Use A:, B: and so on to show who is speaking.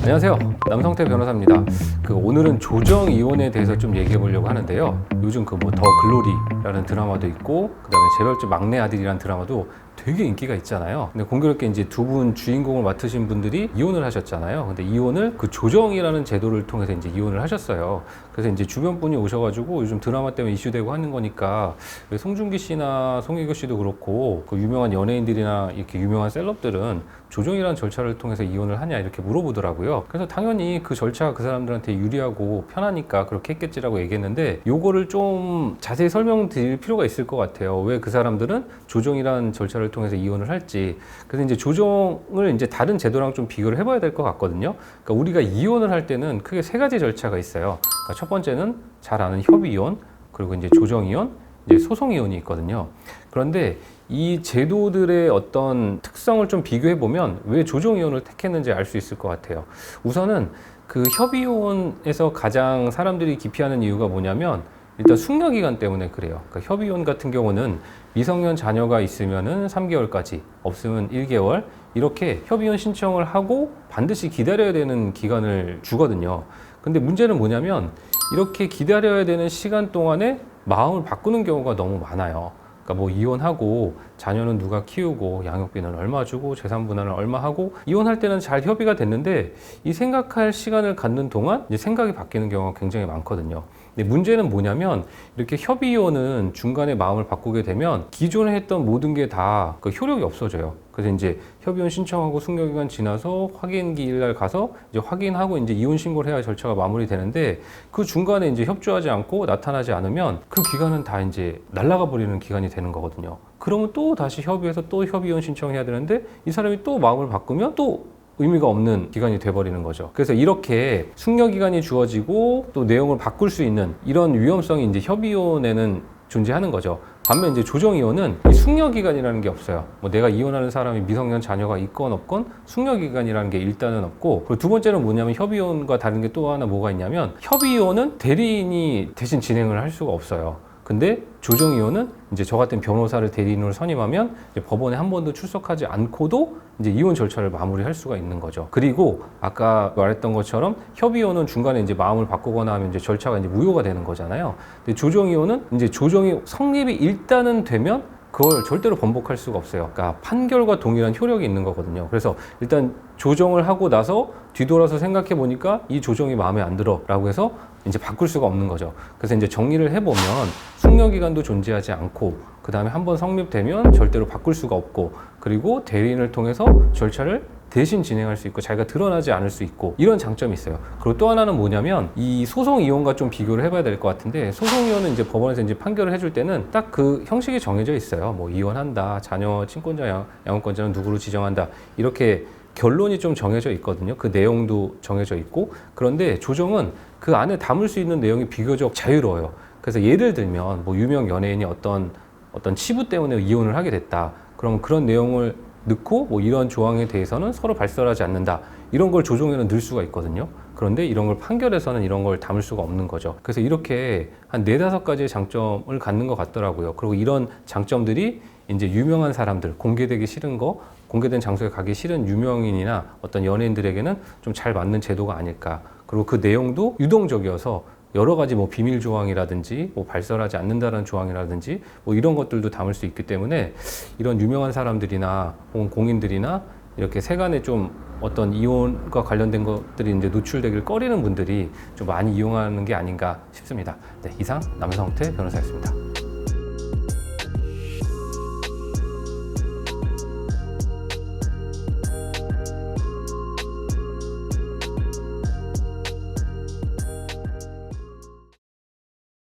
A: 안녕하세요. 남성태 변호사입니다. 오늘은 조정 이혼에 대해서 좀 얘기해 보려고 하는데요. 요즘 더 글로리라는 드라마도 있고, 그다음에 재벌집 막내 아들이라는 드라마도 되게 인기가 있잖아요. 근데 공교롭게 이제 두 분 주인공을 맡으신 분들이 이혼을 하셨잖아요. 근데 이혼을 조정이라는 제도를 통해서 이제 이혼을 하셨어요. 그래서 이제 주변 분이 오셔가지고 요즘 드라마 때문에 이슈되고 하는 거니까 왜 송중기 씨나 송혜교 씨도 그렇고 그 유명한 연예인들이나 이렇게 유명한 셀럽들은 조정이라는 절차를 통해서 이혼을 하냐 이렇게 물어보더라고요. 그래서 당연히 그 절차가 그 사람들한테 유리하고 편하니까 그렇게 했겠지라고 얘기했는데, 요거를 좀 자세히 설명드릴 필요가 있을 것 같아요. 왜 그 사람들은 조정이라는 절차를 통해서 이혼을 할지. 그래서 이제 조정을 이제 다른 제도랑 좀 비교를 해봐야 될 것 같거든요. 그러니까 우리가 이혼을 할 때는 크게 세 가지 절차가 있어요. 그러니까 첫 번째는 잘 아는 협의이혼, 그리고 이제 조정이혼, 이제 소송이혼이 있거든요. 그런데 이 제도들의 어떤 특성을 좀 비교해 보면 왜 조정이혼을 택했는지 알 수 있을 것 같아요. 우선은 그 협의혼에서 가장 사람들이 기피하는 이유가 뭐냐면, 일단 숙려기간 때문에 그래요. 그러니까 협의혼 같은 경우는 미성년 자녀가 있으면은 3개월까지, 없으면 1개월, 이렇게 협의혼 신청을 하고 반드시 기다려야 되는 기간을 주거든요. 근데 문제는 뭐냐면, 이렇게 기다려야 되는 시간 동안에 마음을 바꾸는 경우가 너무 많아요. 그러니까 뭐 이혼하고 자녀는 누가 키우고 양육비는 얼마 주고 재산 분할은 얼마 하고, 이혼할 때는 잘 협의가 됐는데 이 생각할 시간을 갖는 동안 이제 생각이 바뀌는 경우가 굉장히 많거든요. 근데 문제는 뭐냐면, 이렇게 협의이혼은 중간에 마음을 바꾸게 되면 기존에 했던 모든 게 다 그 효력이 없어져요. 그래서 이제 협의혼 신청하고 숙려기간 지나서 확인 기일날 가서 이제 확인하고 이제 이혼 신고를 해야 절차가 마무리되는데, 그 중간에 이제 협조하지 않고 나타나지 않으면 그 기간은 다 이제 날아가 버리는 기간이 되는 거거든요. 그러면 또 다시 협의해서 또 협의혼 신청해야 되는데, 이 사람이 또 마음을 바꾸면 또 의미가 없는 기간이 돼버리는 거죠. 그래서 이렇게 숙려기간이 주어지고 또 내용을 바꿀 수 있는 이런 위험성이 이제 협의혼에는 존재하는 거죠. 반면 이제 조정이혼은 이 숙려기간이라는 게 없어요. 뭐 내가 이혼하는 사람이 미성년 자녀가 있건 없건 숙려기간이라는 게 일단은 없고, 그리고 두 번째는 뭐냐면, 협의혼과 다른 게 또 하나 뭐가 있냐면, 협의혼은 대리인이 대신 진행을 할 수가 없어요. 근데 조정이혼은 이제 저 같은 변호사를 대리인으로 선임하면 이제 법원에 한 번도 출석하지 않고도 이제 이혼 절차를 마무리할 수가 있는 거죠. 그리고 아까 말했던 것처럼 협의이혼은 중간에 이제 마음을 바꾸거나 하면 이제 절차가 이제 무효가 되는 거잖아요. 근데 조정이혼은 이제 조정이 성립이 일단은 되면 그걸 절대로 번복할 수가 없어요. 그러니까 판결과 동일한 효력이 있는 거거든요. 그래서 일단 조정을 하고 나서 뒤돌아서 생각해 보니까 이 조정이 마음에 안 들어 라고 해서 이제 바꿀 수가 없는 거죠. 그래서 이제 정리를 해보면, 숙려기간도 존재하지 않고, 그 다음에 한번 성립되면 절대로 바꿀 수가 없고, 그리고 대리인을 통해서 절차를 대신 진행할 수 있고 자기가 드러나지 않을 수 있고, 이런 장점이 있어요. 그리고 또 하나는 뭐냐면, 이 소송 이혼과 좀 비교를 해봐야 될 것 같은데, 소송 이혼은 이제 법원에서 이제 판결을 해줄 때는 딱 그 형식이 정해져 있어요. 뭐 이혼한다, 자녀 친권자 양육권자는 누구로 지정한다, 이렇게 결론이 좀 정해져 있거든요. 그 내용도 정해져 있고. 그런데 조정은 그 안에 담을 수 있는 내용이 비교적 자유로워요. 그래서 예를 들면 뭐 유명 연예인이 어떤 치부 때문에 이혼을 하게 됐다. 그럼 그런 내용을 넣고 뭐 이런 조항에 대해서는 서로 발설하지 않는다, 이런 걸 조정에는 넣을 수가 있거든요. 그런데 이런 걸 판결에서는 이런 걸 담을 수가 없는 거죠. 그래서 이렇게 한 4-5가지의 장점을 갖는 것 같더라고요. 그리고 이런 장점들이 이제 유명한 사람들, 공개되기 싫은 거, 공개된 장소에 가기 싫은 유명인이나 어떤 연예인들에게는 좀 잘 맞는 제도가 아닐까. 그리고 그 내용도 유동적이어서 여러 가지 뭐 비밀 조항이라든지 뭐 발설하지 않는다는 조항이라든지 뭐 이런 것들도 담을 수 있기 때문에, 이런 유명한 사람들이나 혹은 공인들이나 이렇게 세간에 좀 어떤 이혼과 관련된 것들이 이제 노출되길 꺼리는 분들이 좀 많이 이용하는 게 아닌가 싶습니다. 네, 이상 남성태 변호사였습니다.